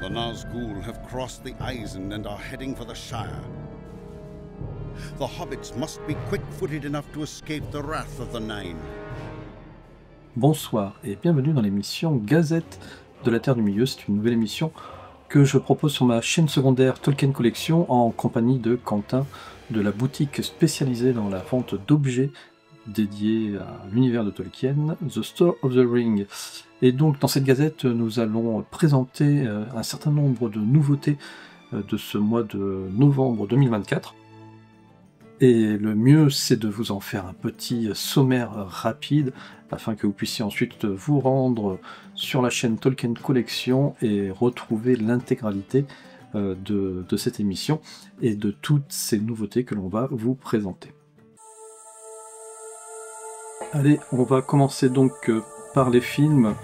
The Nazgûl have crossed the Eisen and are heading for the Shire. The hobbits must be quick-footed enough to escape the wrath of the Nine. Bonsoir et bienvenue dans l'émission Gazette de la Terre du Milieu. C'est une nouvelle émission que je propose sur ma chaîne secondaire Tolkien Collection en compagnie de Quentin de la boutique spécialisée dans la vente d'objets dédiés à l'univers de Tolkien, The Store of the Ring. Et donc dans cette gazette, nous allons présenter un certain nombre de nouveautés de ce mois de novembre 2024. Et le mieux, c'est de vous en faire un petit sommaire rapide, afin que vous puissiez ensuite vous rendre sur la chaîne Tolkien Collection et retrouver l'intégralité de cette émission et de toutes ces nouveautés que l'on va vous présenter. Allez, on va commencer donc par les films.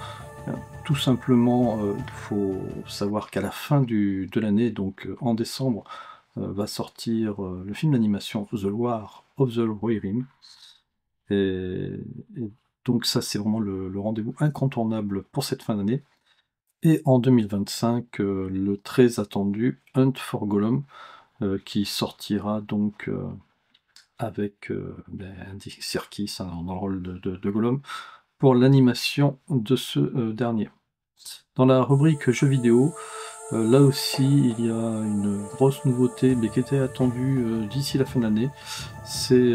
Tout simplement, il faut savoir qu'à la fin de l'année, donc en décembre, va sortir le film d'animation The War of the Rohirrim. Et donc ça, c'est vraiment le rendez-vous incontournable pour cette fin d'année. Et en 2025, le très attendu Hunt for Gollum, qui sortira donc avec Andy Serkis dans le rôle de Gollum, pour l'animation de ce dernier. Dans la rubrique jeux vidéo, là aussi il y a une grosse nouveauté, mais qui était attendue d'ici la fin d'année, c'est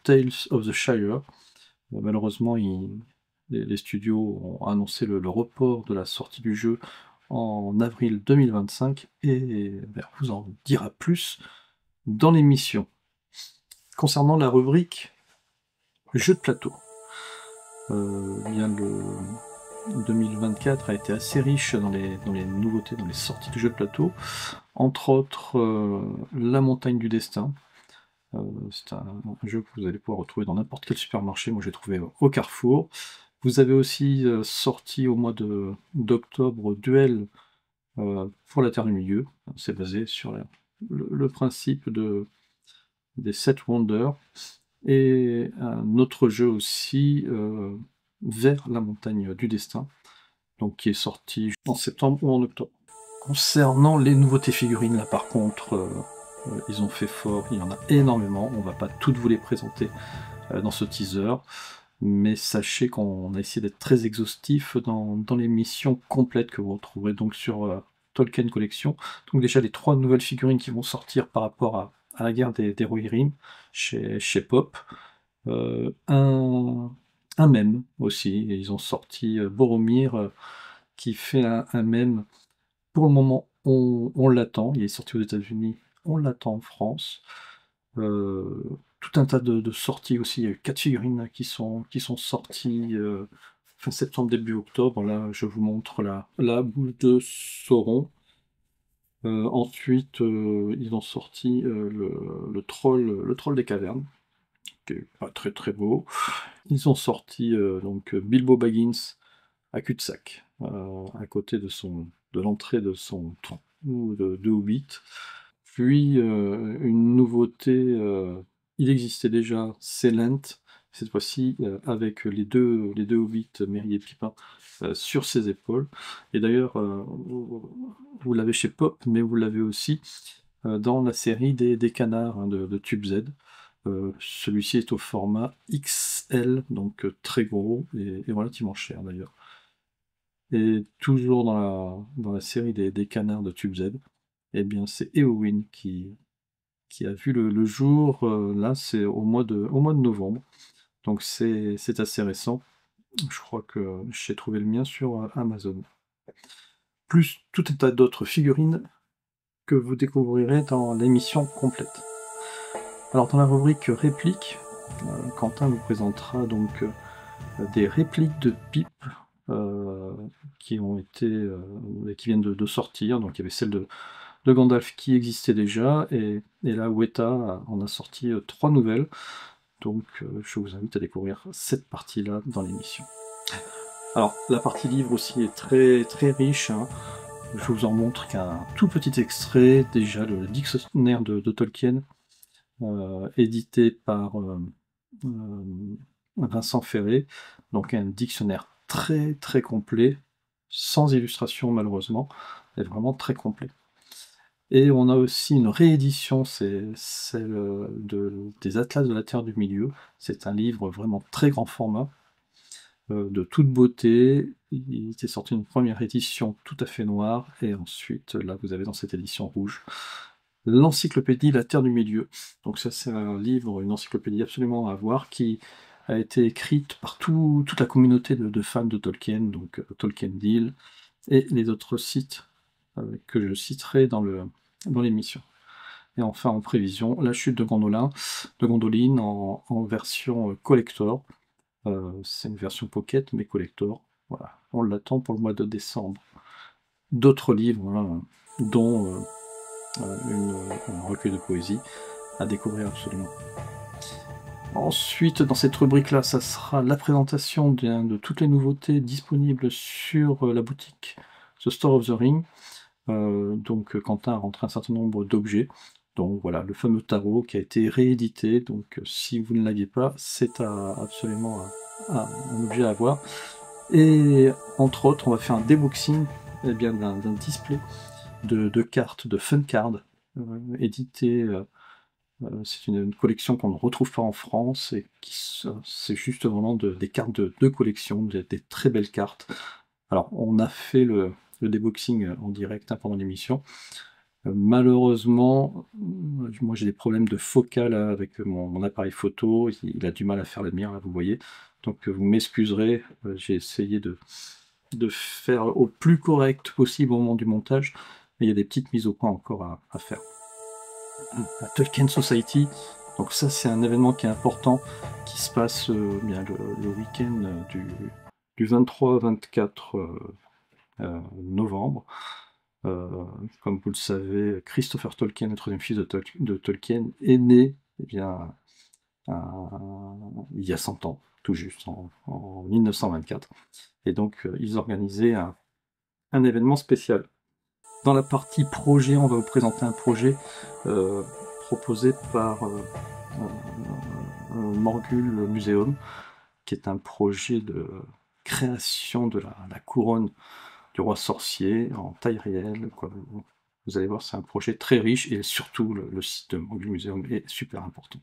Tales of the Shire. Malheureusement, les studios ont annoncé le report de la sortie du jeu en avril 2025, et on vous en dira plus dans l'émission. Concernant la rubrique jeux de plateau, le 2024 a été assez riche dans les nouveautés, dans les sorties de jeux de plateau, entre autres La Montagne du Destin. C'est un jeu que vous allez pouvoir retrouver dans n'importe quel supermarché. Moi j'ai trouvé au Carrefour. Vous avez aussi sorti au mois d'octobre Duel pour la Terre du Milieu. C'est basé sur le principe des 7 Wonders. Et un autre jeu aussi, Vers la Montagne du Destin, donc qui est sorti en septembre ou en octobre. Concernant les nouveautés figurines, là par contre, ils ont fait fort, il y en a énormément, on va pas toutes vous les présenter dans ce teaser, mais sachez qu'on a essayé d'être très exhaustif dans l'émission complète que vous retrouverez donc sur Tolkien Collection. Donc déjà les 3 nouvelles figurines qui vont sortir par rapport à la guerre des Rohirrim chez Pop. Un mème aussi, et ils ont sorti Boromir qui fait un mème. Pour le moment, on l'attend, il est sorti aux États-Unis, on l'attend en France. Tout un tas de sorties aussi, il y a eu 4 figurines qui sont sorties fin septembre, début octobre. Là, je vous montre la boule de Sauron. Ensuite, ils ont sorti le troll des cavernes, qui est pas très très beau. Ils ont sorti donc Bilbo Baggins à cul-de-sac, à côté de l'entrée de son trou de Hobbit. Puis une nouveauté, il existait déjà, c'est Lent, cette fois-ci avec les deux Hobbits, Merry et Pippin, sur ses épaules. Et d'ailleurs, vous l'avez chez Pop, mais vous l'avez aussi dans la série des canards de Tube Z. Celui-ci est au format XL, donc très gros et relativement cher d'ailleurs. Et toujours dans la série des canards de Tube Z, eh bien c'est Éowyn qui a vu le jour, là c'est au mois de novembre, donc c'est assez récent. Je crois que j'ai trouvé le mien sur Amazon. Plus tout un tas d'autres figurines que vous découvrirez dans l'émission complète. Alors dans la rubrique répliques, Quentin vous présentera donc des répliques de Pipe qui ont été qui viennent de sortir. Donc il y avait celle de Gandalf qui existait déjà, et là Weta en a sorti 3 nouvelles. Donc je vous invite à découvrir cette partie-là dans l'émission. Alors la partie livre aussi est très très riche, hein. Je vous en montre qu'un tout petit extrait. Déjà le dictionnaire de Tolkien, édité par Vincent Ferré, donc un dictionnaire très très complet, sans illustration malheureusement, est vraiment très complet. Et on a aussi une réédition, c'est celle des Atlas de la Terre du Milieu. C'est un livre vraiment très grand format, de toute beauté. Il était sorti une première édition tout à fait noire, et ensuite, là, vous avez dans cette édition rouge, l'encyclopédie La Terre du Milieu. Donc ça, c'est un livre, une encyclopédie absolument à voir, qui a été écrite par toute la communauté de fans de Tolkien, donc Tolkien Deal, et les autres sites que je citerai dans l'émission. Et enfin, en prévision, La Chute de Gondoline en version collector. C'est une version pocket, mais collector. Voilà, on l'attend pour le mois de décembre. D'autres livres, hein, dont un recueil de poésie à découvrir absolument. Ensuite, dans cette rubrique-là, ça sera la présentation de toutes les nouveautés disponibles sur la boutique The Store of the Ring. Donc Quentin a rentré un certain nombre d'objets. Donc voilà, le fameux tarot qui a été réédité. Donc si vous ne l'aviez pas, c'est absolument un objet à avoir. Et entre autres, on va faire un déboxing d'un display de cartes, de fun cards, édité. C'est une collection qu'on ne retrouve pas en France, et c'est juste vraiment des cartes de collection, des très belles cartes. Alors, on a fait le déboxing en direct pendant l'émission. Malheureusement, moi j'ai des problèmes de focale avec mon appareil photo, il a du mal à faire la lumière, là vous voyez. Donc vous m'excuserez, j'ai essayé de faire au plus correct possible au moment du montage, mais il y a des petites mises au point encore à faire. La Tolkien Society, donc ça c'est un événement qui est important, qui se passe bien le week-end du 23-24 novembre. Comme vous le savez, Christopher Tolkien, le troisième fils de Tolkien, est né il y a 100 ans, tout juste, en 1924. Et donc ils organisaient un événement spécial. Dans la partie projet, on va vous présenter un projet proposé par Morgul Museum, qui est un projet de création de la couronne du roi sorcier en taille réelle. Quoi. Vous allez voir, c'est un projet très riche, et surtout le site de Morgul Museum est super important.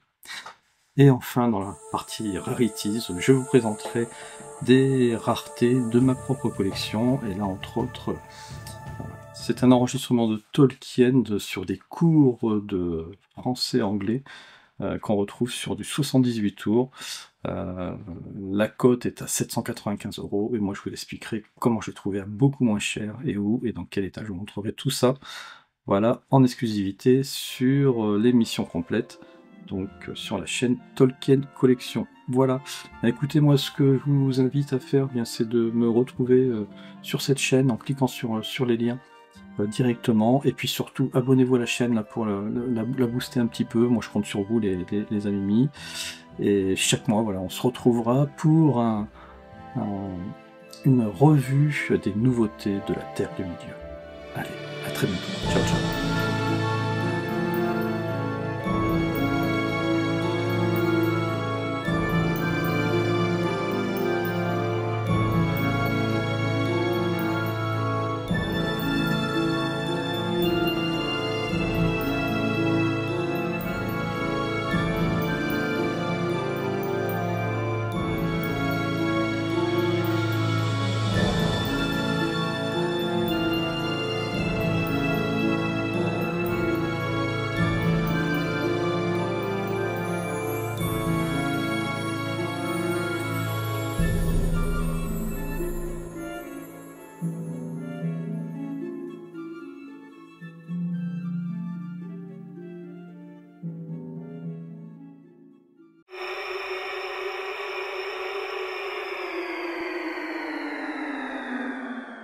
Et enfin, dans la partie Rarities, je vous présenterai des raretés de ma propre collection, et là, entre autres, c'est un enregistrement de Tolkien sur des cours de français-anglais qu'on retrouve sur du 78 tours. La cote est à 795 €, et moi je vous expliquerai comment je l'ai trouvé à beaucoup moins cher, et où, et dans quel état. Je vous montrerai tout ça, voilà, en exclusivité sur l'émission complète, donc sur la chaîne Tolkien Collection. Voilà, écoutez, moi ce que je vous invite à faire, bien c'est de me retrouver sur cette chaîne en cliquant sur les liens directement, et puis surtout abonnez-vous à la chaîne là, pour la booster un petit peu. Moi je compte sur vous, les amis, et chaque mois voilà, on se retrouvera pour une revue des nouveautés de la Terre du Milieu. Allez, à très bientôt, ciao ciao.